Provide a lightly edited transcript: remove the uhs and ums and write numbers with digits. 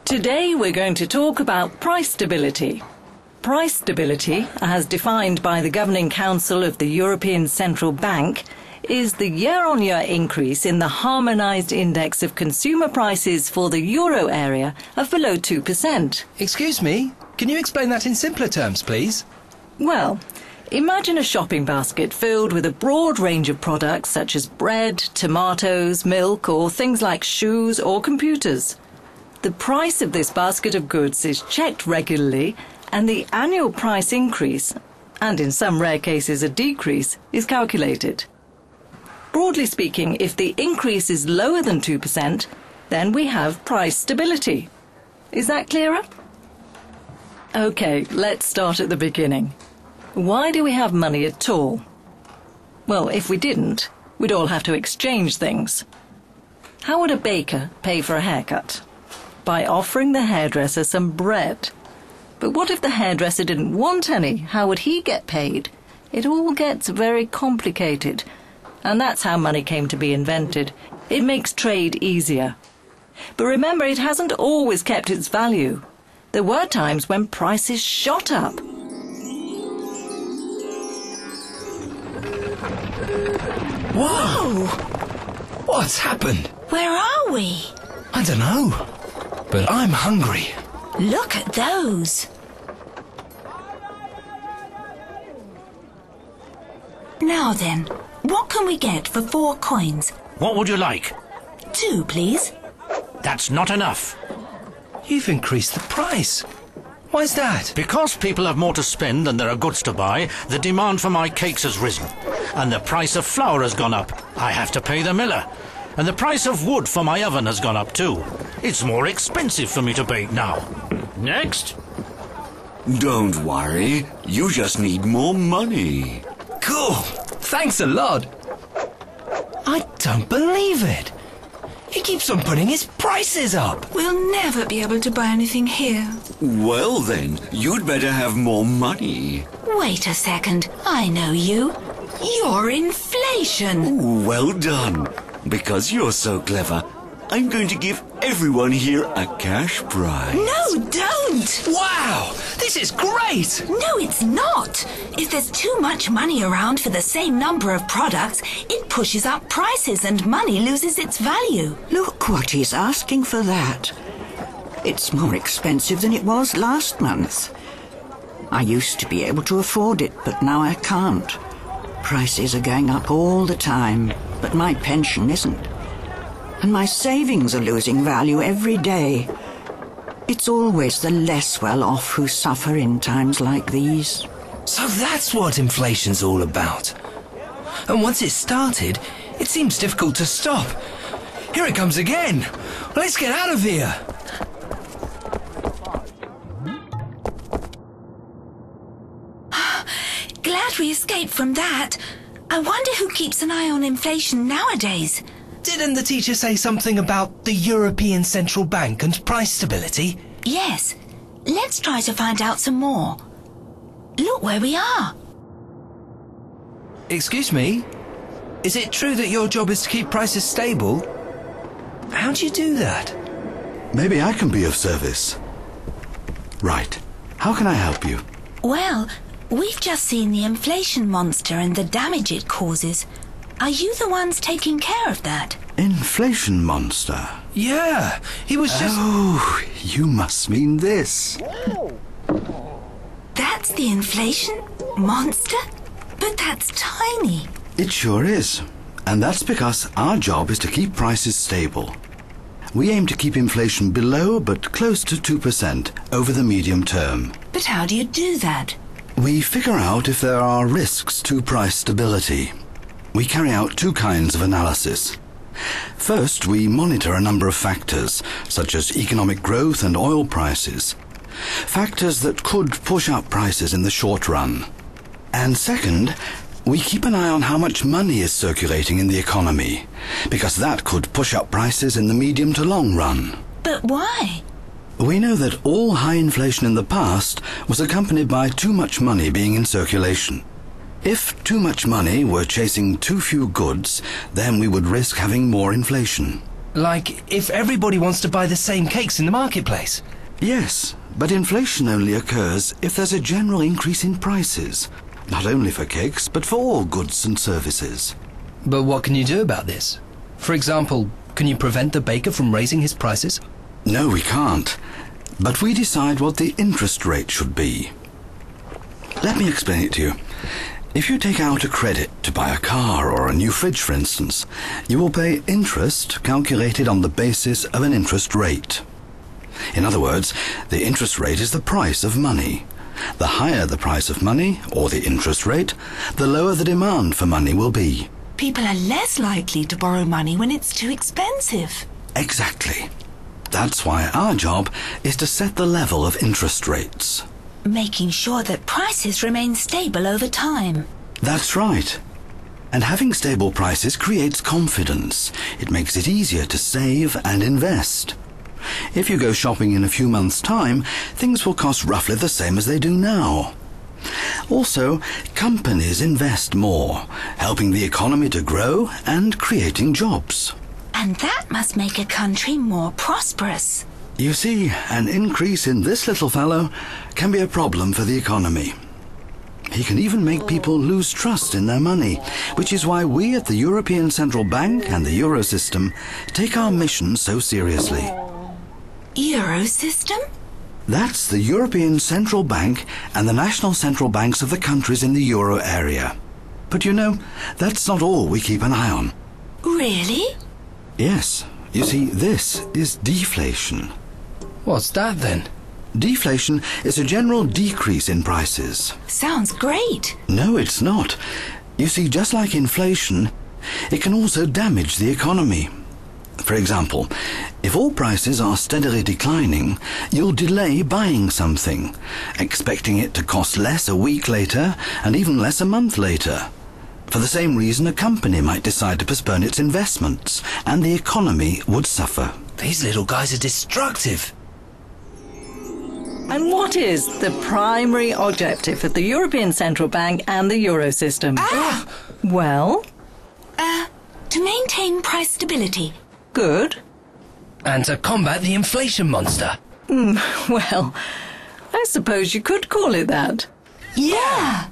Today we're going to talk about price stability. Price stability, as defined by the Governing Council of the European Central Bank, is the year-on-year increase in the harmonised index of consumer prices for the euro area of below 2%. Excuse me, can you explain that in simpler terms, please? Well, imagine a shopping basket filled with a broad range of products such as bread, tomatoes, milk, or things like shoes or computers. The price of this basket of goods is checked regularly, and the annual price increase, and in some rare cases a decrease, is calculated. Broadly speaking, if the increase is lower than 2%, then we have price stability. Is that clearer? OK, let's start at the beginning. Why do we have money at all? Well, if we didn't, we'd all have to exchange things. How would a baker pay for a haircut? By offering the hairdresser some bread. But what if the hairdresser didn't want any? How would he get paid? It all gets very complicated. And that's how money came to be invented. It makes trade easier. But remember, it hasn't always kept its value. There were times when prices shot up. Whoa! What's happened? Where are we? I don't know, but I'm hungry. Look at those. Now then, what can we get for 4 coins? What would you like? 2, please. That's not enough. You've increased the price. Why's that? Because people have more to spend than there are goods to buy, the demand for my cakes has risen. And the price of flour has gone up. I have to pay the miller. And the price of wood for my oven has gone up too. It's more expensive for me to bake now. Next. Don't worry. You just need more money. Cool. Thanks a lot. I don't believe it. He keeps on putting his prices up. We'll never be able to buy anything here. Well then, you'd better have more money. Wait a second. I know you. You're inflation. Well done. Because you're so clever, I'm going to give everyone here a cash prize. No, don't! Wow! This is great! No, it's not. If there's too much money around for the same number of products, it pushes up prices and money loses its value. Look what he's asking for that. It's more expensive than it was last month. I used to be able to afford it, but now I can't. Prices are going up all the time, but my pension isn't. And my savings are losing value every day. It's always the less well-off who suffer in times like these. So that's what inflation's all about. And once it's started, it seems difficult to stop. Here it comes again. Let's get out of here. Glad we escaped from that. I wonder who keeps an eye on inflation nowadays. Didn't the teacher say something about the European Central Bank and price stability? Yes. Let's try to find out some more. Look where we are. Excuse me? Is it true that your job is to keep prices stable? How do you do that? Maybe I can be of service. Right. How can I help you? Well, we've just seen the inflation monster and the damage it causes. Are you the ones taking care of that? Inflation monster? Yeah, he was just... Oh, you must mean this. That's the inflation monster? But that's tiny. It sure is. And that's because our job is to keep prices stable. We aim to keep inflation below but close to 2% over the medium term. But how do you do that? We figure out if there are risks to price stability. We carry out 2 kinds of analysis. First, we monitor a number of factors, such as economic growth and oil prices. Factors that could push up prices in the short run. And second, we keep an eye on how much money is circulating in the economy, because that could push up prices in the medium to long run. But why? We know that all high inflation in the past was accompanied by too much money being in circulation. If too much money were chasing too few goods, then we would risk having more inflation. Like, if everybody wants to buy the same cakes in the marketplace? Yes, but inflation only occurs if there's a general increase in prices, not only for cakes, but for all goods and services. But what can you do about this? For example, can you prevent the baker from raising his prices? No, we can't. But we decide what the interest rate should be. Let me explain it to you. If you take out a credit to buy a car or a new fridge, for instance, you will pay interest calculated on the basis of an interest rate. In other words, the interest rate is the price of money. The higher the price of money, or the interest rate, the lower the demand for money will be. People are less likely to borrow money when it's too expensive. Exactly. That's why our job is to set the level of interest rates. Making sure that prices remain stable over time. That's right. And having stable prices creates confidence. It makes it easier to save and invest. If you go shopping in a few months' time, things will cost roughly the same as they do now. Also, companies invest more, helping the economy to grow and creating jobs. And that must make a country more prosperous. You see, an increase in this little fellow can be a problem for the economy. He can even make people lose trust in their money, which is why we at the European Central Bank and the Eurosystem take our mission so seriously. Eurosystem? That's the European Central Bank and the national central banks of the countries in the euro area. But you know, that's not all we keep an eye on. Really? Yes. You see, this is deflation. What's that then? Deflation is a general decrease in prices. Sounds great. No, it's not. You see, just like inflation, it can also damage the economy. For example, if all prices are steadily declining, you'll delay buying something, expecting it to cost less a week later and even less a month later. For the same reason, a company might decide to postpone its investments, and the economy would suffer. These little guys are destructive. And what is the primary objective of the European Central Bank and the Eurosystem? Well? To maintain price stability. Good. And to combat the inflation monster. Well, I suppose you could call it that. Yeah.